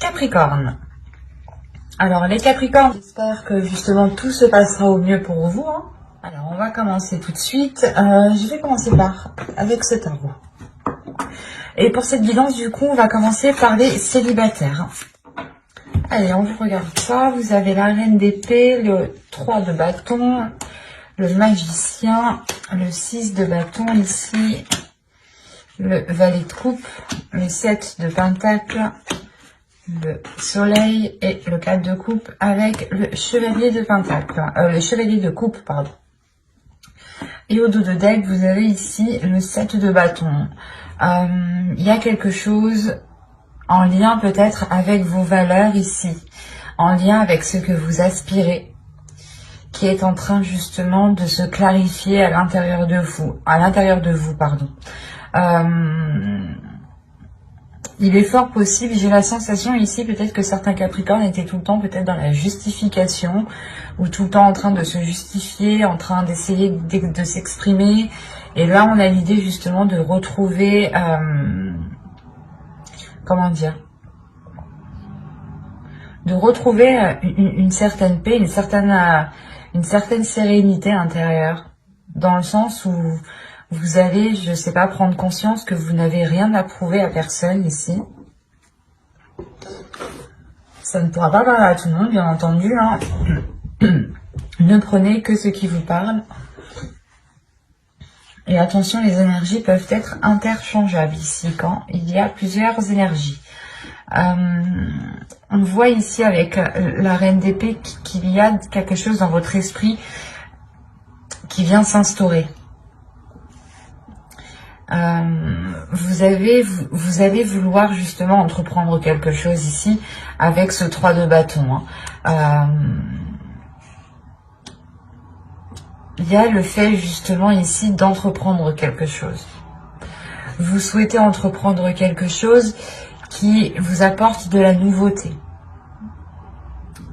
Capricorne. Alors les Capricornes, j'espère que justement tout se passera au mieux pour vous. Alors on va commencer tout de suite. Je vais commencer avec ce tarot. Et pour cette guidance, du coup, on va commencer par les célibataires. Allez, on regarde ça. Vous avez la reine d'épée, le 3 de bâton, le magicien, le 6 de bâton ici, le valet de coupe, le 7 de pentacle, le soleil et le 4 de coupe avec le chevalier de pentacle, le chevalier de coupe, pardon. Et au dos de deck, vous avez ici le 7 de bâton. Il y a quelque chose en lien peut-être avec vos valeurs ici, en lien avec ce que vous aspirez, qui est en train justement de se clarifier à l'intérieur de vous, pardon. Il est fort possible, j'ai la sensation ici peut-être que certains Capricornes étaient tout le temps peut-être dans la justification, ou tout le temps en train de se justifier, en train d'essayer de s'exprimer. Et là on a l'idée justement de retrouver, comment dire, de retrouver une certaine paix, une certaine sérénité intérieure, dans le sens où vous allez, je sais pas, prendre conscience que vous n'avez rien à prouver à personne ici. Ça ne pourra pas parler à tout le monde, bien entendu. Ne prenez que ce qui vous parle. Et attention, les énergies peuvent être interchangeables ici, quand il y a plusieurs énergies. On voit ici avec la reine d'épée qu'il y a quelque chose dans votre esprit qui vient s'instaurer. Vous allez vouloir justement entreprendre quelque chose ici avec ce 3 de bâton. Il y a le fait justement ici d'entreprendre quelque chose. Vous souhaitez entreprendre quelque chose qui vous apporte de la nouveauté.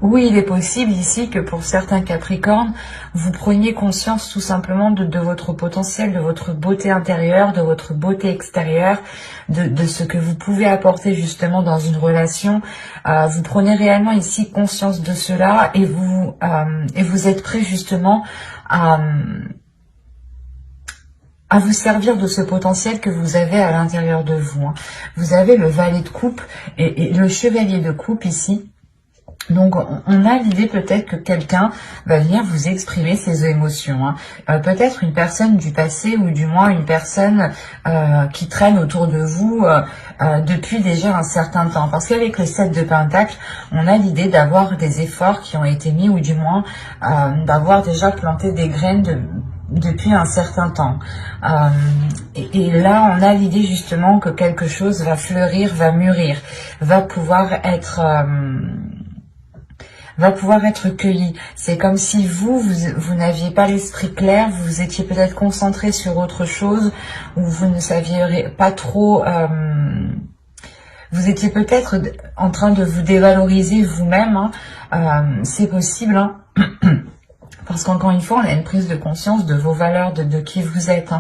Oui, il est possible ici que pour certains Capricornes, vous preniez conscience tout simplement de votre potentiel, de votre beauté intérieure, de votre beauté extérieure, de ce que vous pouvez apporter justement dans une relation. Vous prenez réellement ici conscience de cela et vous êtes prêt justement à vous servir de ce potentiel que vous avez à l'intérieur de vous. Vous avez le valet de coupe et le chevalier de coupe ici. Donc, on a l'idée peut-être que quelqu'un va venir vous exprimer ses émotions. Peut-être une personne du passé ou du moins une personne qui traîne autour de vous depuis déjà un certain temps. Parce qu'avec le 7 de pentacle, on a l'idée d'avoir des efforts qui ont été mis ou du moins d'avoir déjà planté des graines depuis un certain temps. Et là, on a l'idée justement que quelque chose va fleurir, va mûrir, va pouvoir être cueilli. C'est comme si vous n'aviez pas l'esprit clair, vous étiez peut-être concentré sur autre chose, ou vous ne saviez pas trop, vous étiez peut-être en train de vous dévaloriser vous-même, c'est possible, parce qu'encore une fois, on a une prise de conscience de vos valeurs, de qui vous êtes,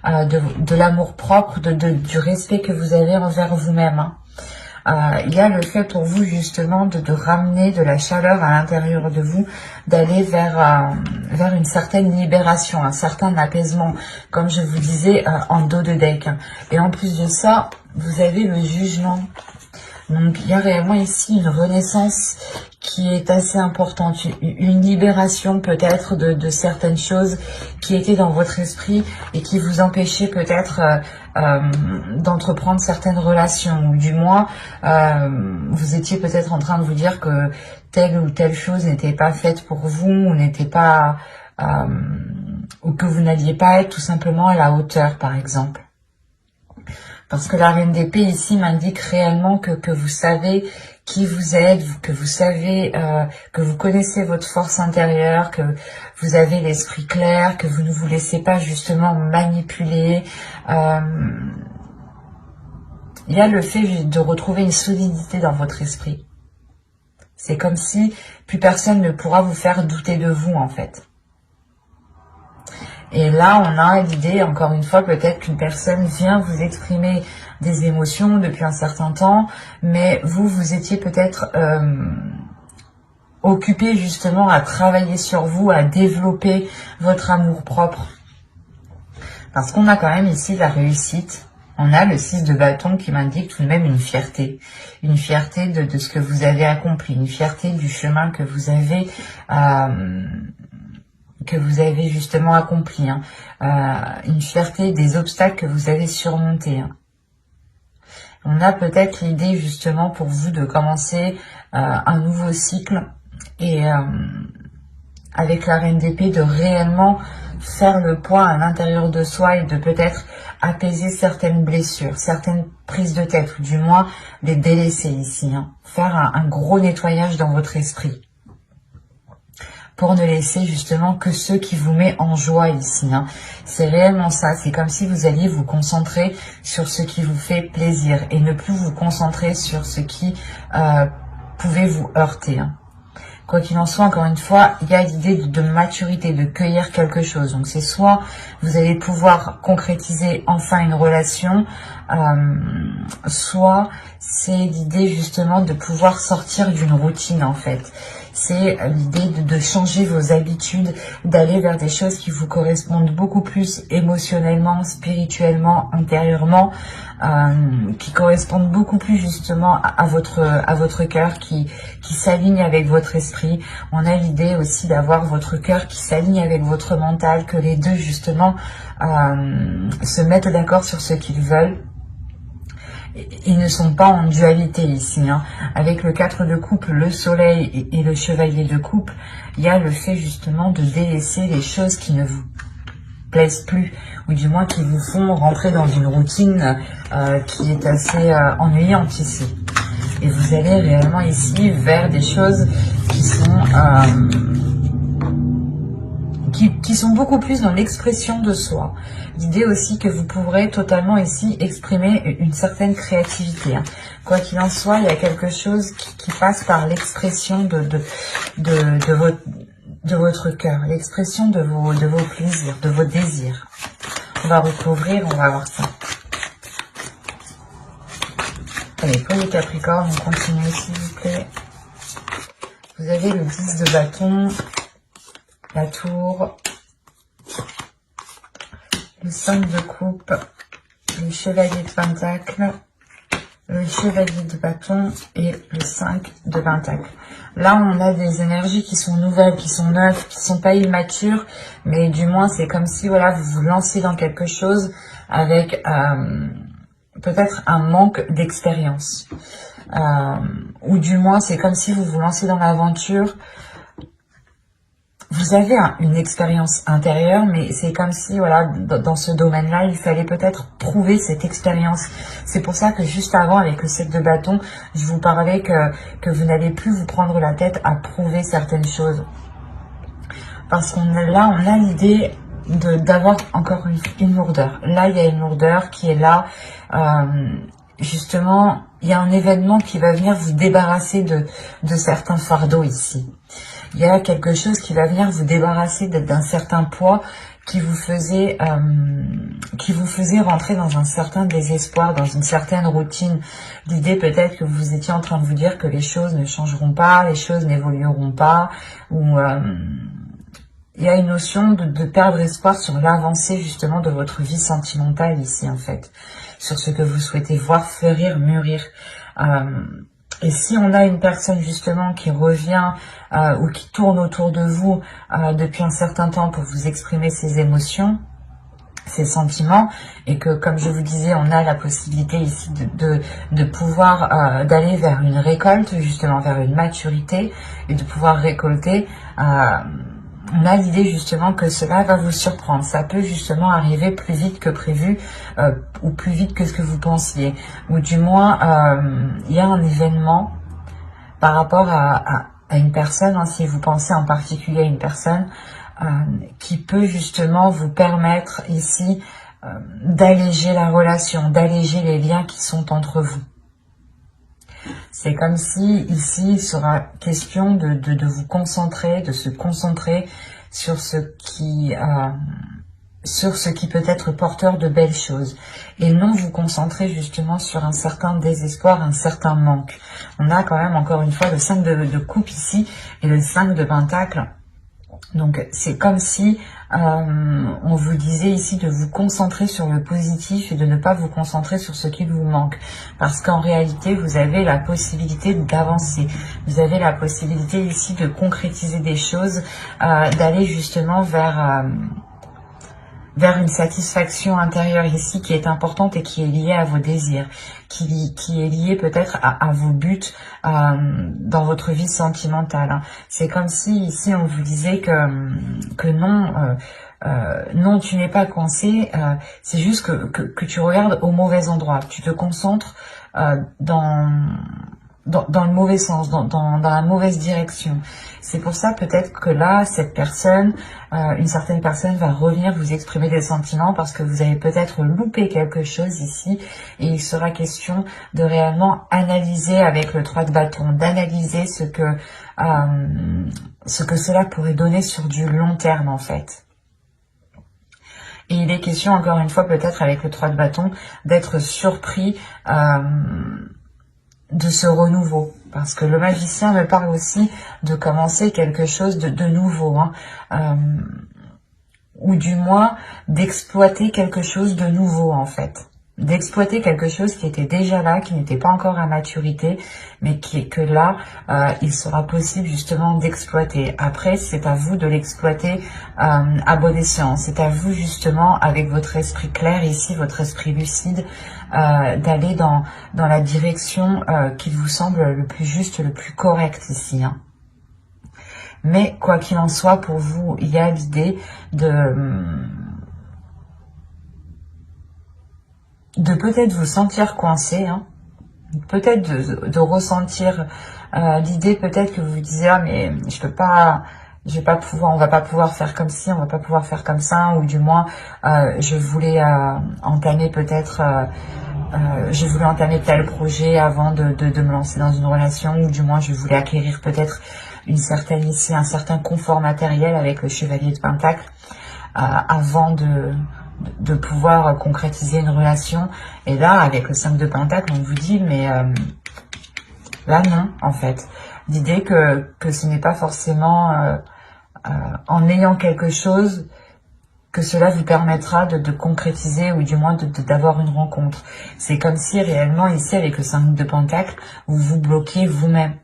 de l'amour-propre, du respect que vous avez envers vous-même. Il y a le fait pour vous justement de ramener de la chaleur à l'intérieur de vous, d'aller vers une certaine libération, un certain apaisement, comme je vous disais en dos de deck. Et en plus de ça, vous avez le jugement. Donc il y a réellement ici une renaissance qui est assez importante, une libération peut-être de certaines choses qui étaient dans votre esprit et qui vous empêchaient peut-être d'entreprendre certaines relations, ou du moins vous étiez peut-être en train de vous dire que telle ou telle chose n'était pas faite pour vous, ou n'était pas ou que vous n'alliez pas être tout simplement à la hauteur, par exemple. Parce que la reine d'épée ici m'indique réellement que vous savez qui vous êtes, que vous savez, que vous connaissez votre force intérieure, que vous avez l'esprit clair, que vous ne vous laissez pas justement manipuler. Il y a le fait de retrouver une solidité dans votre esprit. C'est comme si plus personne ne pourra vous faire douter de vous en fait. Et là, on a l'idée, encore une fois, peut-être qu'une personne vient vous exprimer des émotions depuis un certain temps, mais vous étiez peut-être occupé justement à travailler sur vous, à développer votre amour-propre. Parce qu'on a quand même ici la réussite. On a le 6 de bâton qui m'indique tout de même une fierté de ce que vous avez accompli, une fierté du chemin que vous avez justement accompli, hein. Une fierté des obstacles que vous avez surmontés, hein. On a peut-être l'idée justement pour vous de commencer un nouveau cycle et avec la reine d'épée de réellement faire le point à l'intérieur de soi et de peut-être apaiser certaines blessures, certaines prises de tête, ou du moins les délaisser ici, hein. Faire un gros nettoyage dans votre esprit pour ne laisser justement que ce qui vous met en joie ici, hein. C'est réellement ça, c'est comme si vous alliez vous concentrer sur ce qui vous fait plaisir et ne plus vous concentrer sur ce qui pouvait vous heurter, hein. Quoi qu'il en soit, encore une fois, il y a l'idée de maturité, de cueillir quelque chose. Donc c'est soit vous allez pouvoir concrétiser enfin une relation, soit c'est l'idée justement de pouvoir sortir d'une routine en fait. C'est l'idée de changer vos habitudes, d'aller vers des choses qui vous correspondent beaucoup plus émotionnellement, spirituellement, intérieurement, qui correspondent beaucoup plus justement à votre cœur, qui s'aligne avec votre esprit. On a l'idée aussi d'avoir votre cœur qui s'aligne avec votre mental, que les deux justement se mettent d'accord sur ce qu'ils veulent. Ils ne sont pas en dualité ici, hein. Avec le 4 de coupe, le soleil et le chevalier de coupe, il y a le fait justement de délaisser les choses qui ne vous plaisent plus, ou du moins qui vous font rentrer dans une routine qui est assez ennuyante ici. Et vous allez réellement ici vers des choses qui sont beaucoup plus dans l'expression de soi. L'idée aussi que vous pourrez totalement ici exprimer une certaine créativité, hein. Quoi qu'il en soit, il y a quelque chose qui passe par l'expression de votre cœur, l'expression de vos plaisirs, de vos désirs. On va recouvrir, on va voir ça. Allez, pour les Capricornes, on continue s'il vous plaît. Vous avez le 10 de bâton, la tour, le 5 de coupe, le chevalier de pentacle, le chevalier de bâton et le 5 de pentacle. Là, on a des énergies qui sont nouvelles, qui sont neuves, qui sont pas immatures, mais du moins, c'est comme si voilà, vous vous lancez dans quelque chose avec peut-être un manque d'expérience. Ou du moins, c'est comme si vous vous lancez dans l'aventure. Vous avez une expérience intérieure, mais c'est comme si, voilà, dans ce domaine-là, il fallait peut-être prouver cette expérience. C'est pour ça que juste avant, avec le 7 de bâton, je vous parlais que vous n'allez plus vous prendre la tête à prouver certaines choses. Parce qu'on a l'idée d'avoir encore une lourdeur. Là, il y a une lourdeur qui est là. Justement, il y a un événement qui va venir vous débarrasser de certains fardeaux ici. Il y a quelque chose qui va venir vous débarrasser d'un certain poids qui vous faisait rentrer dans un certain désespoir, dans une certaine routine. L'idée peut-être que vous étiez en train de vous dire que les choses ne changeront pas, les choses n'évolueront pas, ou il y a une notion de perdre espoir sur l'avancée justement de votre vie sentimentale ici en fait, sur ce que vous souhaitez voir fleurir, mûrir. Et si on a une personne justement qui revient ou qui tourne autour de vous depuis un certain temps pour vous exprimer ses émotions, ses sentiments, et que comme je vous disais, on a la possibilité ici de pouvoir d'aller vers une récolte, justement vers une maturité, et de pouvoir récolter, on a l'idée justement que cela va vous surprendre. Ça peut justement arriver plus vite que prévu ou plus vite que ce que vous pensiez. Ou du moins, il y a un événement par rapport à une personne, hein, si vous pensez en particulier à une personne, qui peut justement vous permettre ici d'alléger la relation, d'alléger les liens qui sont entre vous. C'est comme si ici il sera question de vous concentrer, de se concentrer sur ce qui sur ce qui peut être porteur de belles choses et non vous concentrer justement sur un certain désespoir, un certain manque. On a quand même encore une fois le 5 de coupe ici et le 5 de pentacle. Donc c'est comme si on vous disait ici de vous concentrer sur le positif et de ne pas vous concentrer sur ce qui vous manque. Parce qu'en réalité, vous avez la possibilité d'avancer. Vous avez la possibilité ici de concrétiser des choses, d'aller justement vers une satisfaction intérieure ici qui est importante et qui est liée à vos désirs, qui est liée peut-être à vos buts dans votre vie sentimentale. C'est comme si ici on vous disait que non, non tu n'es pas coincé, c'est juste que tu regardes au mauvais endroit, tu te concentres dans le mauvais sens, dans la mauvaise direction. C'est pour ça peut-être que là, cette personne, une certaine personne va revenir vous exprimer des sentiments parce que vous avez peut-être loupé quelque chose ici et il sera question de réellement analyser avec le 3 de bâton, d'analyser ce que cela pourrait donner sur du long terme en fait. Et il est question encore une fois peut-être avec le 3 de bâton d'être surpris de ce renouveau, parce que le magicien me parle aussi de commencer quelque chose de nouveau, ou du moins d'exploiter quelque chose de nouveau en fait, d'exploiter quelque chose qui était déjà là, qui n'était pas encore à maturité, mais que là, il sera possible justement d'exploiter. Après, c'est à vous de l'exploiter à bon escient. C'est à vous justement, avec votre esprit clair ici, votre esprit lucide, d'aller dans la direction qui vous semble le plus juste, le plus correct ici. Mais quoi qu'il en soit, pour vous, il y a l'idée de peut-être vous sentir coincé, peut-être de ressentir l'idée peut-être que vous vous disiez ah mais je vais pas pouvoir, on va pas pouvoir faire comme ci, on va pas pouvoir faire comme ça, ou du moins je voulais entamer peut-être je voulais entamer tel projet avant de me lancer dans une relation, ou du moins je voulais acquérir peut-être un certain confort matériel avec le chevalier de pentacle avant de pouvoir concrétiser une relation. Et là, avec le 5 de pentacle, on vous dit, mais là non, en fait. L'idée que ce n'est pas forcément en ayant quelque chose que cela vous permettra de concrétiser ou du moins d'avoir une rencontre. C'est comme si réellement ici, avec le 5 de pentacle, vous vous bloquez vous-même.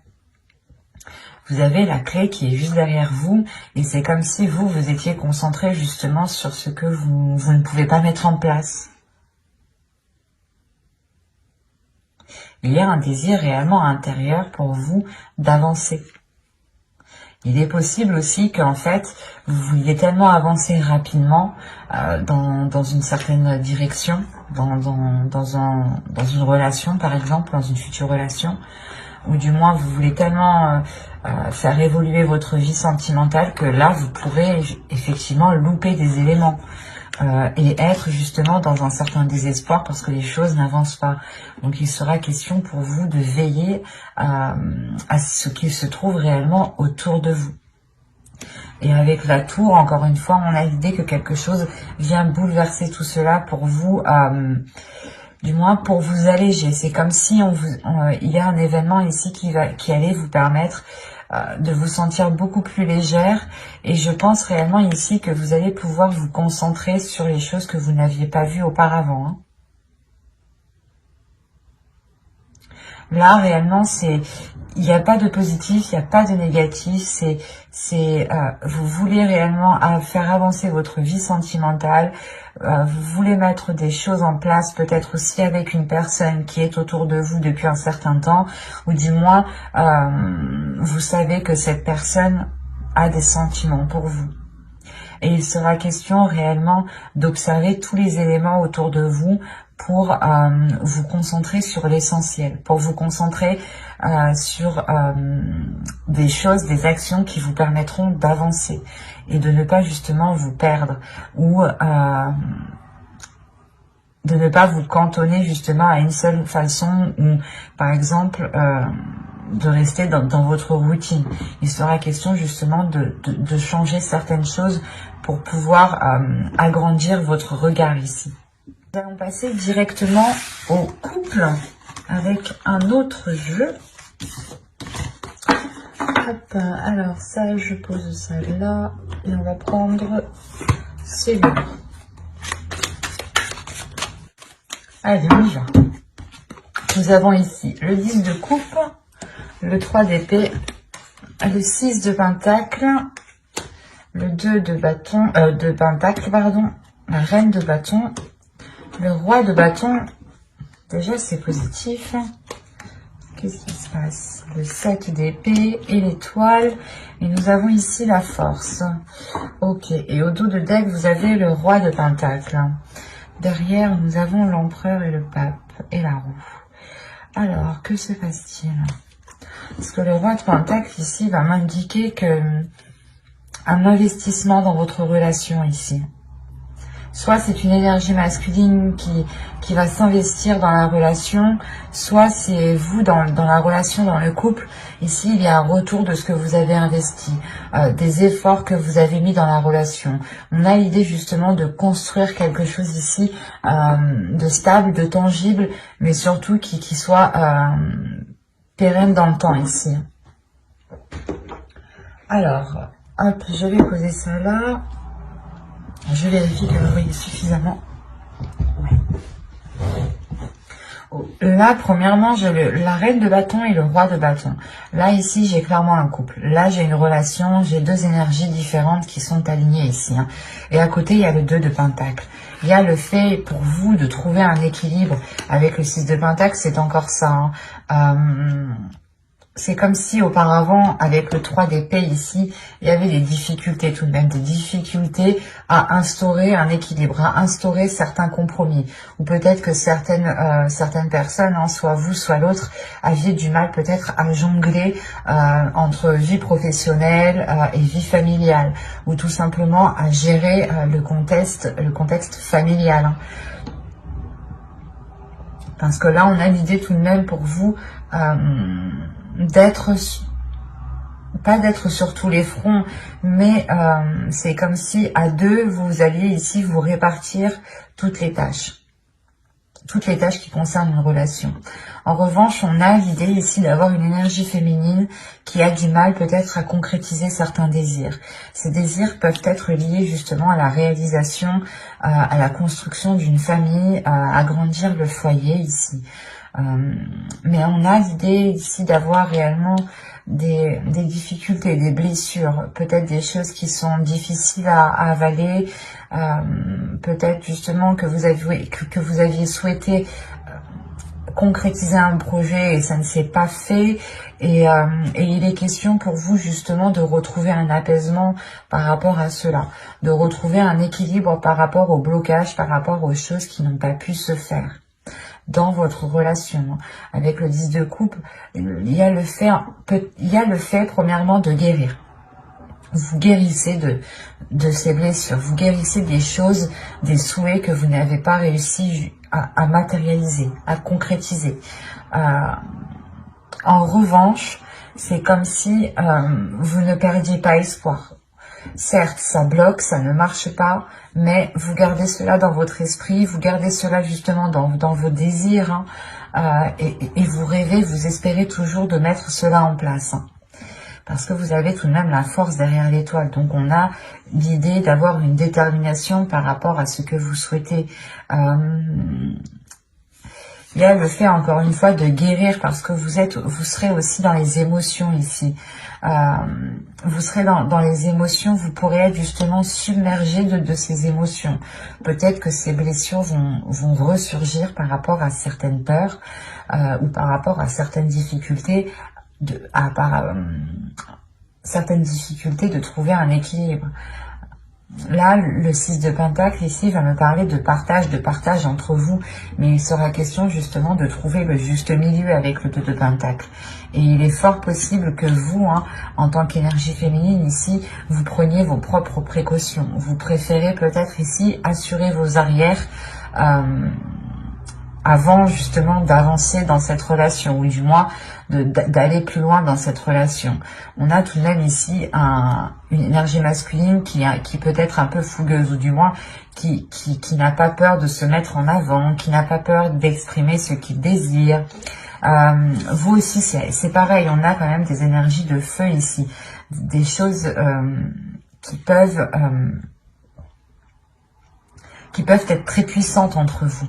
Vous avez la clé qui est juste derrière vous et c'est comme si vous étiez concentré justement sur ce que vous ne pouvez pas mettre en place. Il y a un désir réellement intérieur pour vous d'avancer. Il est possible aussi qu'en fait, vous vouliez tellement avancer rapidement dans une certaine direction, dans une relation par exemple, dans une future relation, ou du moins vous voulez tellement faire évoluer votre vie sentimentale que là vous pourrez effectivement louper des éléments et être justement dans un certain désespoir parce que les choses n'avancent pas. Donc il sera question pour vous de veiller à ce qu'il se trouve réellement autour de vous. Et avec la tour, encore une fois, on a l'idée que quelque chose vient bouleverser tout cela pour vous, du moins pour vous alléger. C'est comme si il y a un événement ici qui allait vous permettre de vous sentir beaucoup plus légère. Et je pense réellement ici que vous allez pouvoir vous concentrer sur les choses que vous n'aviez pas vues auparavant. Là, réellement, il n'y a pas de positif, il n'y a pas de négatif, vous voulez réellement faire avancer votre vie sentimentale, vous voulez mettre des choses en place, peut-être aussi avec une personne qui est autour de vous depuis un certain temps, ou du moins, vous savez que cette personne a des sentiments pour vous. Et il sera question réellement d'observer tous les éléments autour de vous pour vous concentrer sur l'essentiel, pour vous concentrer sur des choses, des actions qui vous permettront d'avancer et de ne pas justement vous perdre ou de ne pas vous cantonner justement à une seule façon ou par exemple rester dans votre routine. Il sera question justement de changer certaines choses pour pouvoir agrandir votre regard ici. Nous allons passer directement au couple avec un autre jeu. Hop, alors ça, je pose ça là et on va prendre celui-là. Allez, on y va. Nous avons ici le 10 de coupe, le 3 d'épée, le 6 de pentacle, le 2 de bâton, de pentacle, pardon, la reine de bâton, le roi de bâton. Déjà, c'est positif. Qu'est-ce qui se passe? Le 7 d'épée et l'étoile. Et nous avons ici la force. Ok. Et au dos de deck, vous avez le roi de pentacle. Derrière, nous avons l'empereur et le pape et la roue. Alors, que se passe-t-il? Parce que le roi de pentacle ici va m'indiquer que un investissement dans votre relation ici. Soit c'est une énergie masculine qui va s'investir dans la relation, soit c'est vous dans la relation, dans le couple. Ici, il y a un retour de ce que vous avez investi, des efforts que vous avez mis dans la relation. On a l'idée justement de construire quelque chose ici de stable, de tangible, mais surtout qui soit pérenne dans le temps ici. Alors, hop, je vais poser ça là. Je vérifie que vous voyez suffisamment. Ouais. Oh, là, premièrement, j'ai la reine de bâton et le roi de bâton. Là, ici, j'ai clairement un couple. Là, j'ai une relation, j'ai deux énergies différentes qui sont alignées ici. Hein. Et à côté, il y a le 2 de pentacle. Il y a le fait pour vous de trouver un équilibre avec le 6 de pentacle, c'est encore ça. Hein. C'est comme si auparavant, avec le 3 d'épée ici, il y avait des difficultés tout de même, des difficultés à instaurer un équilibre, à instaurer certains compromis. Ou peut-être que certaines personnes, hein, soit vous, soit l'autre, aviez du mal peut-être à jongler entre vie professionnelle et vie familiale. Ou tout simplement à gérer le contexte familial. Hein. Parce que là, on a l'idée tout de même pour vous pas d'être sur tous les fronts, mais c'est comme si à deux, vous alliez ici vous répartir toutes les tâches qui concernent une relation. En revanche, on a l'idée ici d'avoir une énergie féminine qui a du mal peut-être à concrétiser certains désirs. Ces désirs peuvent être liés justement à la réalisation, à la construction d'une famille, à agrandir le foyer ici. Mais on a l'idée ici d'avoir réellement des difficultés, des blessures, peut-être des choses qui sont difficiles à avaler, peut-être justement que vous aviez souhaité concrétiser un projet et ça ne s'est pas fait, et il est question pour vous justement de retrouver un apaisement par rapport à cela, de retrouver un équilibre par rapport au blocage, par rapport aux choses qui n'ont pas pu se faire dans votre relation. Avec le 10 de coupe, il y a le fait premièrement de guérir. Vous guérissez de ces blessures, vous guérissez des choses, des souhaits que vous n'avez pas réussi à matérialiser, à concrétiser. En revanche, c'est comme si vous ne perdiez pas espoir. Certes, ça bloque, ça ne marche pas, mais vous gardez cela dans votre esprit, vous gardez cela justement dans vos désirs, hein, et vous rêvez, vous espérez toujours de mettre cela en place. Hein, parce que vous avez tout de même la force derrière l'étoile. Donc on a l'idée d'avoir une détermination par rapport à ce que vous souhaitez. Il y a le fait, encore une fois, de guérir parce que vous serez aussi dans les émotions ici. Vous serez dans les émotions, vous pourrez être justement submergé de ces émotions. Peut-être que ces blessures vont ressurgir par rapport à certaines peurs ou par rapport à certaines difficultés, certaines difficultés de trouver un équilibre. Là, le 6 de pentacle ici va me parler de partage entre vous, mais il sera question justement de trouver le juste milieu avec le 2 de pentacle. Et il est fort possible que vous, hein, en tant qu'énergie féminine ici, vous preniez vos propres précautions. Vous préférez peut-être ici assurer vos arrières avant justement d'avancer dans cette relation, ou du moins d'aller plus loin dans cette relation. On a tout de même ici une énergie masculine qui peut être un peu fougueuse, ou du moins qui n'a pas peur de se mettre en avant, qui n'a pas peur d'exprimer ce qu'il désire. Vous aussi, c'est pareil, on a quand même des énergies de feu ici, des choses qui peuvent être très puissantes entre vous.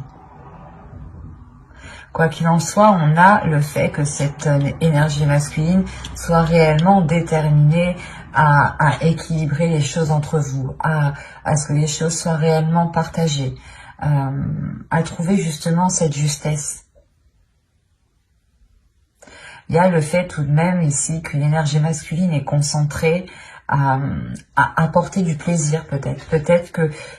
Quoi qu'il en soit, on a le fait que cette énergie masculine soit réellement déterminée à équilibrer les choses entre vous, à ce que les choses soient réellement partagées, à trouver justement cette justesse. Il y a le fait tout de même ici que l'énergie masculine est concentrée à apporter du plaisir peut-être. Peut-être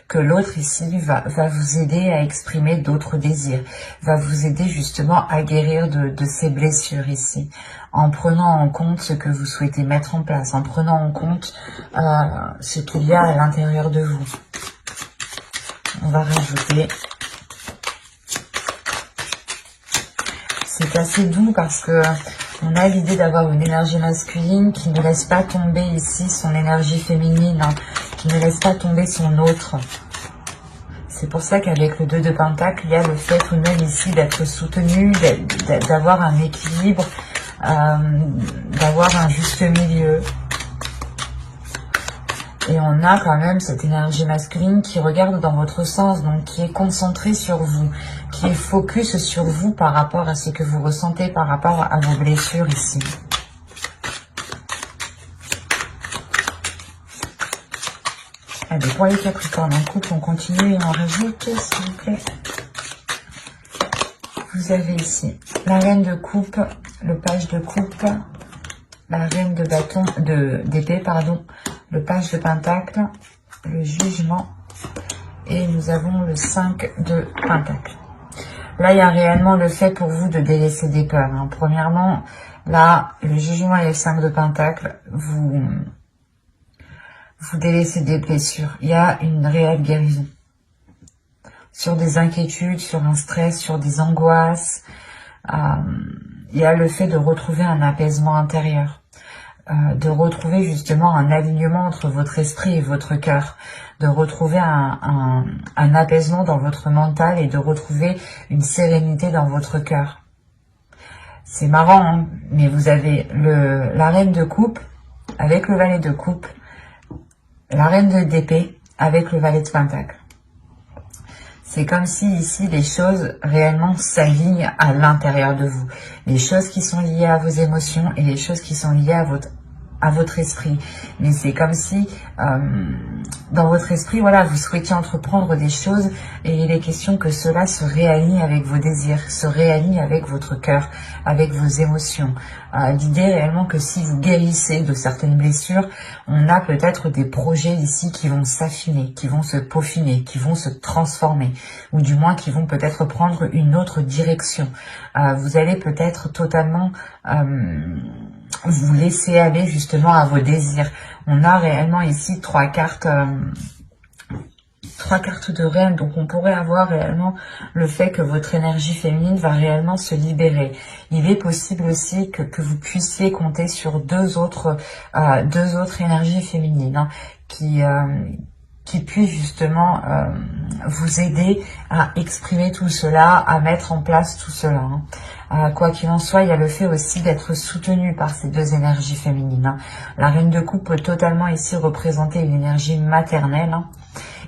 que l'autre ici va vous aider à exprimer d'autres désirs, va vous aider justement à guérir de ces blessures ici, en prenant en compte ce que vous souhaitez mettre en place, en prenant en compte ce qu'il y a à l'intérieur de vous. On va rajouter. C'est assez doux parce que on a l'idée d'avoir une énergie masculine qui ne laisse pas tomber ici son énergie féminine, hein, qui ne laisse pas tomber son autre. C'est pour ça qu'avec le 2 de Pentacle, il y a le fait tout de même ici d'être soutenu, d'avoir un équilibre, d'avoir un juste milieu. Et on a quand même cette énergie masculine qui regarde dans votre sens, donc qui est concentrée sur vous, qui est focus sur vous par rapport à ce que vous ressentez, par rapport à vos blessures ici. Allez, pour les Capricornes en couple, on continue et on rajoute, s'il vous plaît. Vous avez ici la reine de coupe, le page de coupe, la reine de bâton, d'épée, pardon, le page de pentacle, le jugement, et nous avons le 5 de pentacle. Là, il y a réellement le fait pour vous de délaisser des peurs. Hein. Premièrement, là, le jugement et le 5 de pentacle, vous délaissez des blessures. Il y a une réelle guérison. Sur des inquiétudes, sur un stress, sur des angoisses. Il y a le fait de retrouver un apaisement intérieur. De retrouver justement un alignement entre votre esprit et votre cœur, de retrouver un apaisement dans votre mental et de retrouver une sérénité dans votre cœur. C'est marrant, hein, mais vous avez la reine de coupe avec le valet de coupe, la reine d'épée avec le valet de pentacle. C'est comme si ici les choses réellement s'alignent à l'intérieur de vous. Les choses qui sont liées à vos émotions et les choses qui sont liées à votre esprit. Mais c'est comme si dans votre esprit, voilà, vous souhaitiez entreprendre des choses et il est question que cela se réaligne avec vos désirs, se réaligne avec votre cœur, avec vos émotions. L'idée réellement que si vous guérissez de certaines blessures, on a peut-être des projets ici qui vont s'affiner, qui vont se peaufiner, qui vont se transformer, ou du moins qui vont peut-être prendre une autre direction. Vous allez peut-être totalement vous laisser aller justement à vos désirs. On a réellement ici trois cartes de reine, donc on pourrait avoir réellement le fait que votre énergie féminine va réellement se libérer. Il est possible aussi que vous puissiez compter sur deux autres énergies féminines, hein, qui puissent justement vous aider à exprimer tout cela, à mettre en place tout cela. Hein. Quoi qu'il en soit, il y a le fait aussi d'être soutenu par ces deux énergies féminines. Hein. La reine de coupe peut totalement ici représenter une énergie maternelle, hein.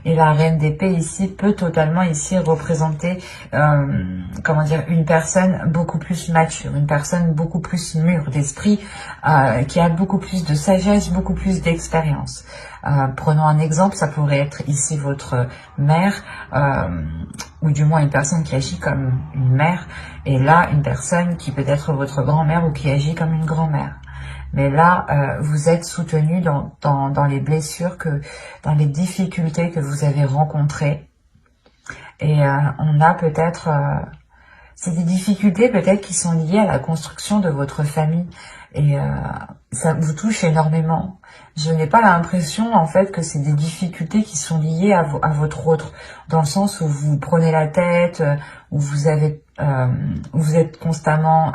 Et la reine d'épée ici peut totalement ici représenter, comment dire, une personne beaucoup plus mature, une personne beaucoup plus mûre d'esprit, qui a beaucoup plus de sagesse, beaucoup plus d'expérience. Prenons un exemple, ça pourrait être ici votre mère, ou du moins une personne qui agit comme une mère, et là une personne qui peut être votre grand-mère ou qui agit comme une grand-mère. Mais là, vous êtes soutenu dans les blessures, dans les difficultés que vous avez rencontrées. Et on a peut-être... c'est des difficultés peut-être qui sont liées à la construction de votre famille. Et ça vous touche énormément. Je n'ai pas l'impression en fait que c'est des difficultés qui sont liées à votre autre. Dans le sens où vous prenez la tête, où vous avez où vous êtes constamment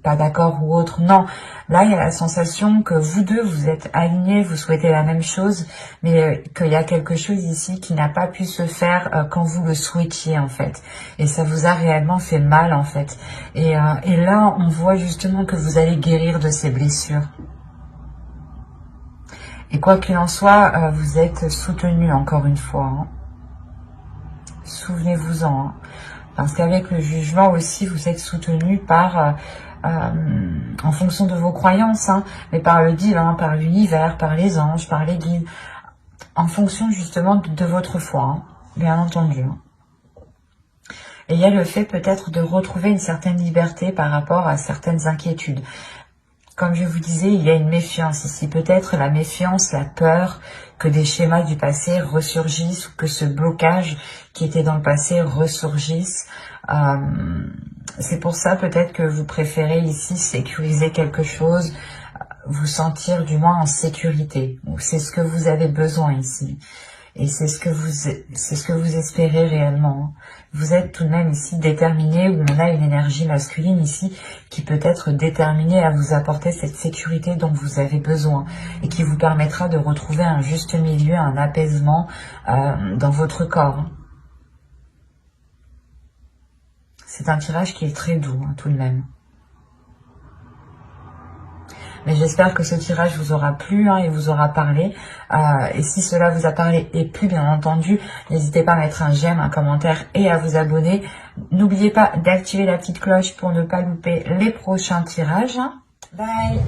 pas d'accord ou autre. Non, là il y a la sensation que vous deux vous êtes alignés, vous souhaitez la même chose, mais qu'il y a quelque chose ici qui n'a pas pu se faire quand vous le souhaitiez en fait, et ça vous a réellement fait mal en fait. Et là on voit justement que vous allez guérir de ces blessures. Et quoi qu'il en soit, vous êtes soutenu encore une fois. Hein. Souvenez-vous-en. Hein. Parce qu'avec le jugement aussi, vous êtes soutenu par, en fonction de vos croyances, hein, mais par le divin, par l'univers, par les anges, par les guides, en fonction justement de votre foi, hein, bien entendu. Hein. Et il y a le fait peut-être de retrouver une certaine liberté par rapport à certaines inquiétudes. Comme je vous disais, il y a une méfiance ici. Peut-être la méfiance, la peur que des schémas du passé ressurgissent ou que ce blocage qui était dans le passé ressurgisse. C'est pour ça peut-être que vous préférez ici sécuriser quelque chose, vous sentir du moins en sécurité. C'est ce que vous avez besoin ici. Et c'est ce que vous espérez réellement. Vous êtes tout de même ici déterminé, où on a une énergie masculine ici qui peut être déterminée à vous apporter cette sécurité dont vous avez besoin et qui vous permettra de retrouver un juste milieu, un apaisement dans votre corps. C'est un tirage qui est très doux, hein, tout de même. Mais j'espère que ce tirage vous aura plu hein, et vous aura parlé. Et si cela vous a parlé et plu, bien entendu, n'hésitez pas à mettre un j'aime, un commentaire et à vous abonner. N'oubliez pas d'activer la petite cloche pour ne pas louper les prochains tirages. Bye!